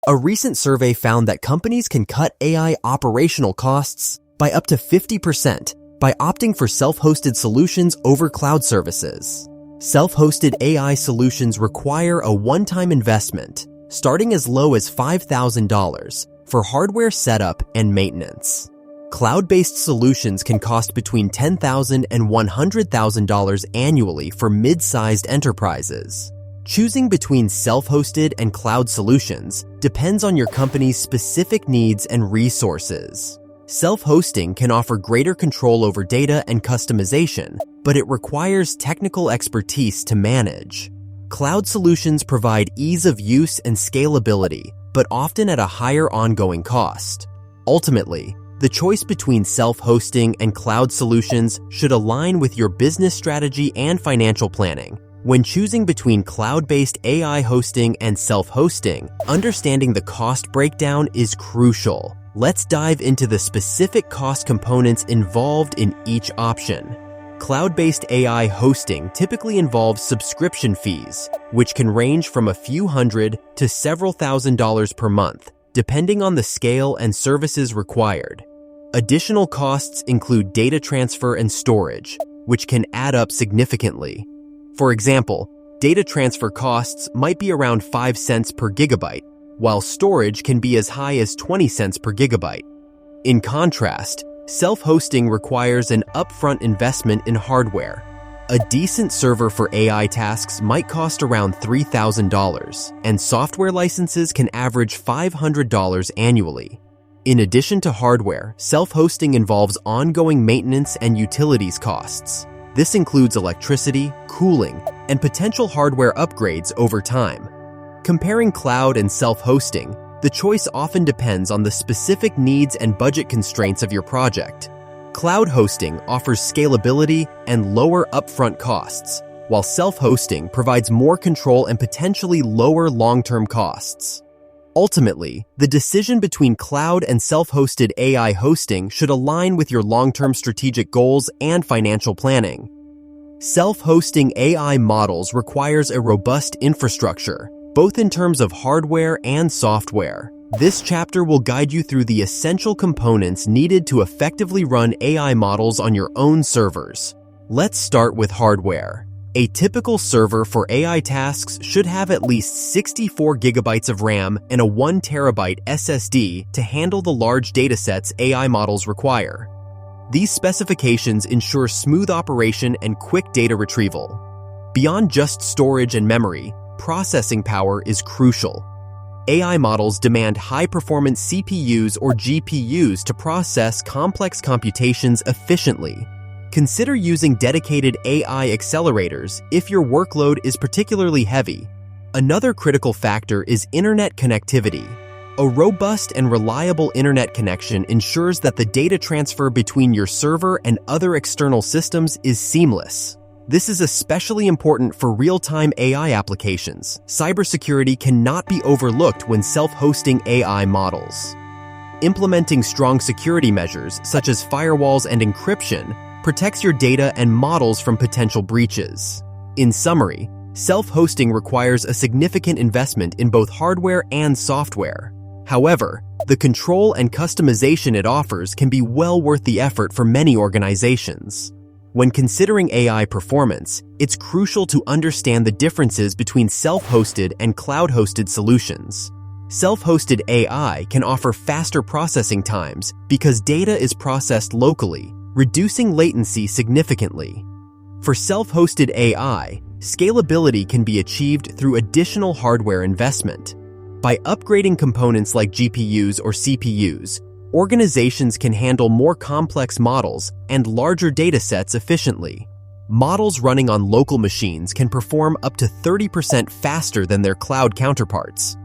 A recent survey found that companies can cut AI operational costs by up to 50% by opting for self-hosted solutions over cloud services. Self-hosted AI solutions require a one-time investment, starting as low as $5,000 for hardware setup and maintenance. Cloud-based solutions can cost between $10,000 and $100,000 annually for mid-sized enterprises. Choosing between self-hosted and cloud solutions depends on your company's specific needs and resources. Self-hosting can offer greater control over data and customization, but it requires technical expertise to manage. Cloud solutions provide ease of use and scalability, but often at a higher ongoing cost. Ultimately, the choice between self-hosting and cloud solutions should align with your business strategy and financial planning. When choosing between cloud-based AI hosting and self-hosting, understanding the cost breakdown is crucial. Let's dive into the specific cost components involved in each option. Cloud-based AI hosting typically involves subscription fees, which can range from a few hundred to several $1,000s per month, depending on the scale and services required. Additional costs include data transfer and storage, which can add up significantly. For example, data transfer costs might be around 5 cents per gigabyte, while storage can be as high as 20 cents per gigabyte. In contrast, self-hosting requires an upfront investment in hardware. A decent server for AI tasks might cost around $3,000, and software licenses can average $500 annually. In addition to hardware, self-hosting involves ongoing maintenance and utilities costs. This includes electricity, cooling, and potential hardware upgrades over time. Comparing cloud and self-hosting, the choice often depends on the specific needs and budget constraints of your project. Cloud hosting offers scalability and lower upfront costs, while self-hosting provides more control and potentially lower long-term costs. Ultimately, the decision between cloud and self-hosted AI hosting should align with your long-term strategic goals and financial planning. Self-hosting AI models requires a robust infrastructure, both in terms of hardware and software. This chapter will guide you through the essential components needed to effectively run AI models on your own servers. Let's start with hardware. A typical server for AI tasks should have at least 64 gigabytes of RAM and a 1 terabyte SSD to handle the large datasets AI models require. These specifications ensure smooth operation and quick data retrieval. Beyond just storage and memory, processing power is crucial. AI models demand high-performance CPUs or GPUs to process complex computations efficiently. Consider using dedicated AI accelerators if your workload is particularly heavy. Another critical factor is internet connectivity. A robust and reliable internet connection ensures that the data transfer between your server and other external systems is seamless. This is especially important for real-time AI applications. Cybersecurity cannot be overlooked when self-hosting AI models. Implementing strong security measures, such as firewalls and encryption, protects your data and models from potential breaches. In summary, self-hosting requires a significant investment in both hardware and software. However, the control and customization it offers can be well worth the effort for many organizations. When considering AI performance, it's crucial to understand the differences between self-hosted and cloud-hosted solutions. Self-hosted AI can offer faster processing times because data is processed locally, reducing latency significantly. For self-hosted AI, scalability can be achieved through additional hardware investment. By upgrading components like GPUs or CPUs, organizations can handle more complex models and larger datasets efficiently. Models running on local machines can perform up to 30% faster than their cloud counterparts.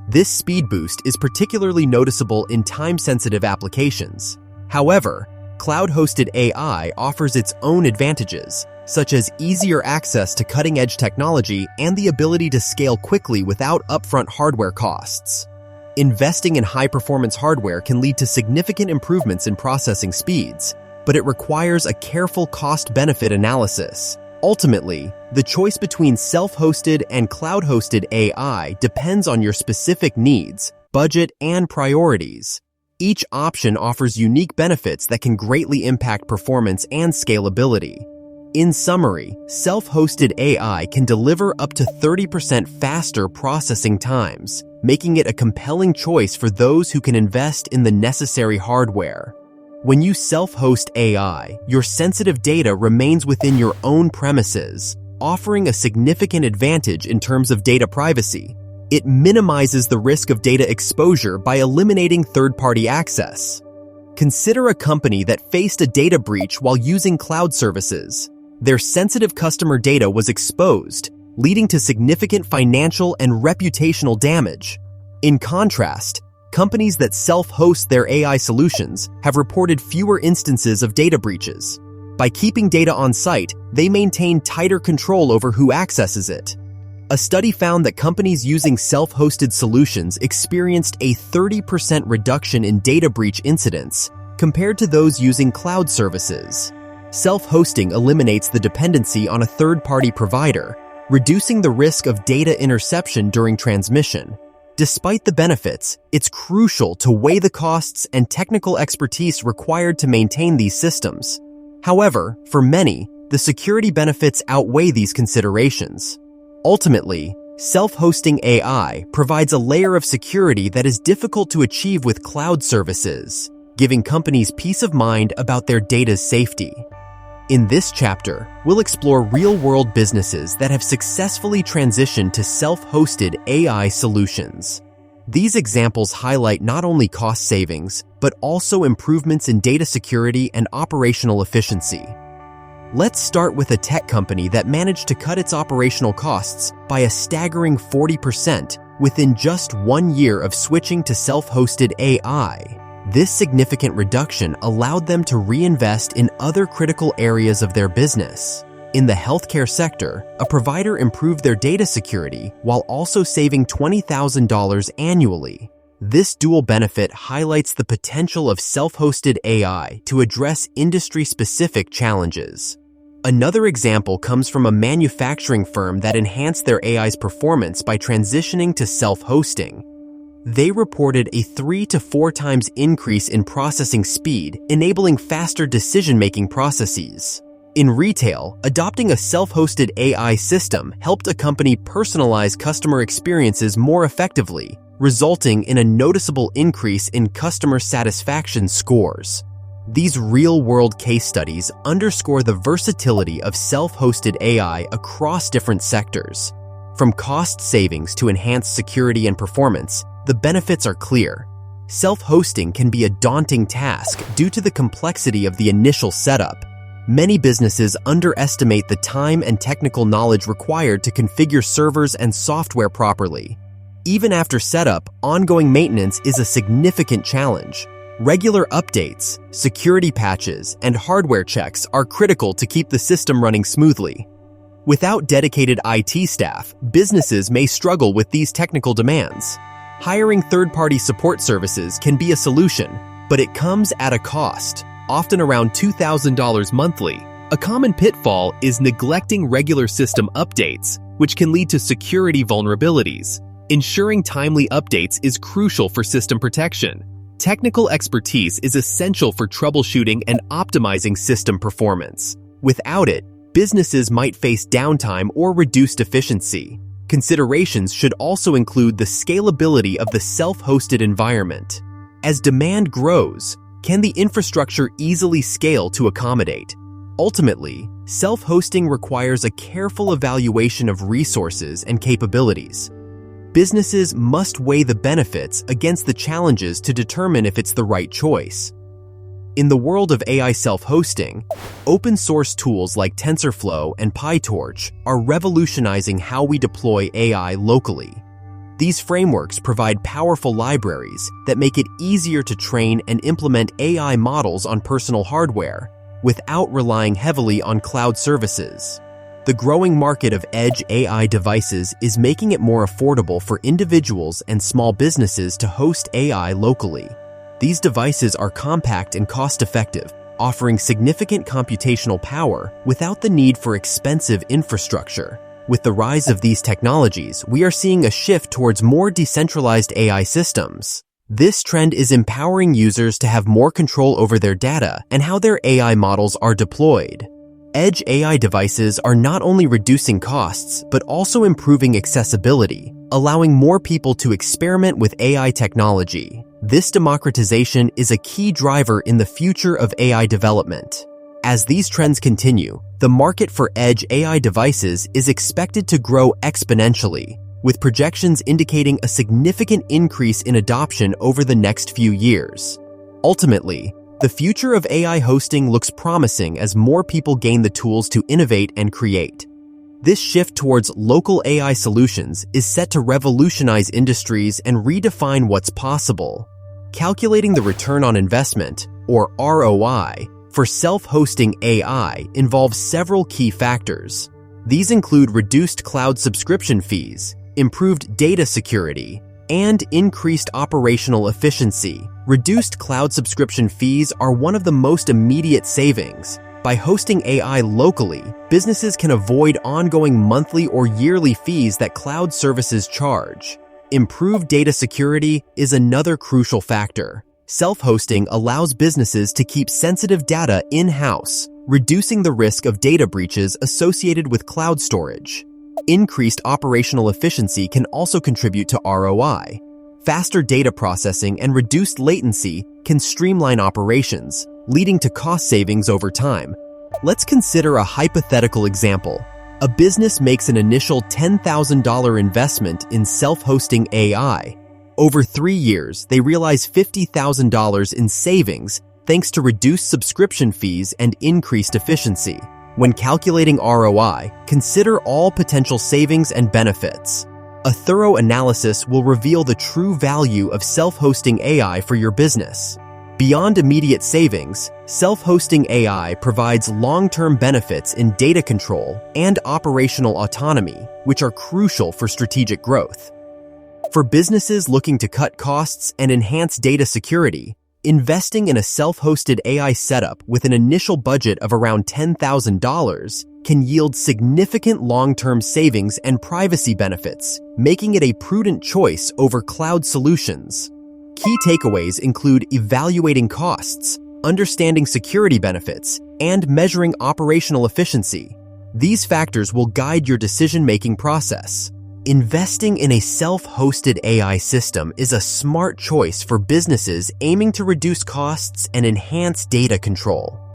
This speed boost is particularly noticeable in time-sensitive applications. However, cloud-hosted AI offers its own advantages, such as easier access to cutting-edge technology and the ability to scale quickly without upfront hardware costs. Investing in high-performance hardware can lead to significant improvements in processing speeds, but it requires a careful cost-benefit analysis. Ultimately, the choice between self-hosted and cloud-hosted AI depends on your specific needs, budget, and priorities. Each option offers unique benefits that can greatly impact performance and scalability. In summary, self-hosted AI can deliver up to 30% faster processing times, making it a compelling choice for those who can invest in the necessary hardware. When you self-host AI, your sensitive data remains within your own premises, offering a significant advantage in terms of data privacy. It minimizes the risk of data exposure by eliminating third-party access. Consider a company that faced a data breach while using cloud services. Their sensitive customer data was exposed, leading to significant financial and reputational damage. In contrast, companies that self-host their AI solutions have reported fewer instances of data breaches. By keeping data on site, they maintain tighter control over who accesses it. A study found that companies using self-hosted solutions experienced a 30% reduction in data breach incidents compared to those using cloud services. Self-hosting eliminates the dependency on a third-party provider, reducing the risk of data interception during transmission. Despite the benefits, it's crucial to weigh the costs and technical expertise required to maintain these systems. However, for many, the security benefits outweigh these considerations. Ultimately, self-hosting AI provides a layer of security that is difficult to achieve with cloud services, giving companies peace of mind about their data's safety. In this chapter, we'll explore real-world businesses that have successfully transitioned to self-hosted AI solutions. These examples highlight not only cost savings, but also improvements in data security and operational efficiency. Let's start with a tech company that managed to cut its operational costs by a staggering 40% within just 1 year of switching to self-hosted AI. This significant reduction allowed them to reinvest in other critical areas of their business. In the healthcare sector, a provider improved their data security while also saving $20,000 annually. This dual benefit highlights the potential of self-hosted AI to address industry-specific challenges. Another example comes from a manufacturing firm that enhanced their AI's performance by transitioning to self-hosting. They reported a 3 to 4 times increase in processing speed, enabling faster decision-making processes. In retail, adopting a self-hosted AI system helped a company personalize customer experiences more effectively, resulting in a noticeable increase in customer satisfaction scores. These real-world case studies underscore the versatility of self-hosted AI across different sectors. From cost savings to enhanced security and performance, the benefits are clear. Self-hosting can be a daunting task due to the complexity of the initial setup. Many businesses underestimate the time and technical knowledge required to configure servers and software properly. Even after setup, ongoing maintenance is a significant challenge. Regular updates, security patches, and hardware checks are critical to keep the system running smoothly. Without dedicated IT staff, businesses may struggle with these technical demands. Hiring third-party support services can be a solution, but it comes at a cost, often around $2,000 monthly. A common pitfall is neglecting regular system updates, which can lead to security vulnerabilities. Ensuring timely updates is crucial for system protection. Technical expertise is essential for troubleshooting and optimizing system performance. Without it, businesses might face downtime or reduced efficiency. Considerations should also include the scalability of the self-hosted environment. As demand grows, can the infrastructure easily scale to accommodate? Ultimately, self-hosting requires a careful evaluation of resources and capabilities. Businesses must weigh the benefits against the challenges to determine if it's the right choice. In the world of AI self-hosting, open-source tools like TensorFlow and PyTorch are revolutionizing how we deploy AI locally. These frameworks provide powerful libraries that make it easier to train and implement AI models on personal hardware without relying heavily on cloud services. The growing market of edge AI devices is making it more affordable for individuals and small businesses to host AI locally. These devices are compact and cost-effective, offering significant computational power without the need for expensive infrastructure. With the rise of these technologies, we are seeing a shift towards more decentralized AI systems. This trend is empowering users to have more control over their data and how their AI models are deployed. Edge AI devices are not only reducing costs, but also improving accessibility, allowing more people to experiment with AI technology. This democratization is a key driver in the future of AI development. As these trends continue, the market for edge AI devices is expected to grow exponentially, with projections indicating a significant increase in adoption over the next few years. Ultimately, the future of AI hosting looks promising as more people gain the tools to innovate and create. This shift towards local AI solutions is set to revolutionize industries and redefine what's possible. Calculating the return on investment, or ROI, for self-hosting AI involves several key factors. These include reduced cloud subscription fees, improved data security, and increased operational efficiency. Reduced cloud subscription fees are one of the most immediate savings. By hosting AI locally, businesses can avoid ongoing monthly or yearly fees that cloud services charge. Improved data security is another crucial factor. Self-hosting allows businesses to keep sensitive data in-house, reducing the risk of data breaches associated with cloud storage. Increased operational efficiency can also contribute to ROI. Faster data processing and reduced latency can streamline operations, leading to cost savings over time. Let's consider a hypothetical example. A business makes an initial $10,000 investment in self-hosting AI. Over 3 years, they realize $50,000 in savings thanks to reduced subscription fees and increased efficiency. When calculating ROI, consider all potential savings and benefits. A thorough analysis will reveal the true value of self-hosting AI for your business. Beyond immediate savings, self-hosting AI provides long-term benefits in data control and operational autonomy, which are crucial for strategic growth. For businesses looking to cut costs and enhance data security, investing in a self-hosted AI setup with an initial budget of around $10,000 can yield significant long-term savings and privacy benefits, making it a prudent choice over cloud solutions. Key takeaways include evaluating costs, understanding security benefits, and measuring operational efficiency. These factors will guide your decision-making process. Investing in a self-hosted AI system is a smart choice for businesses aiming to reduce costs and enhance data control.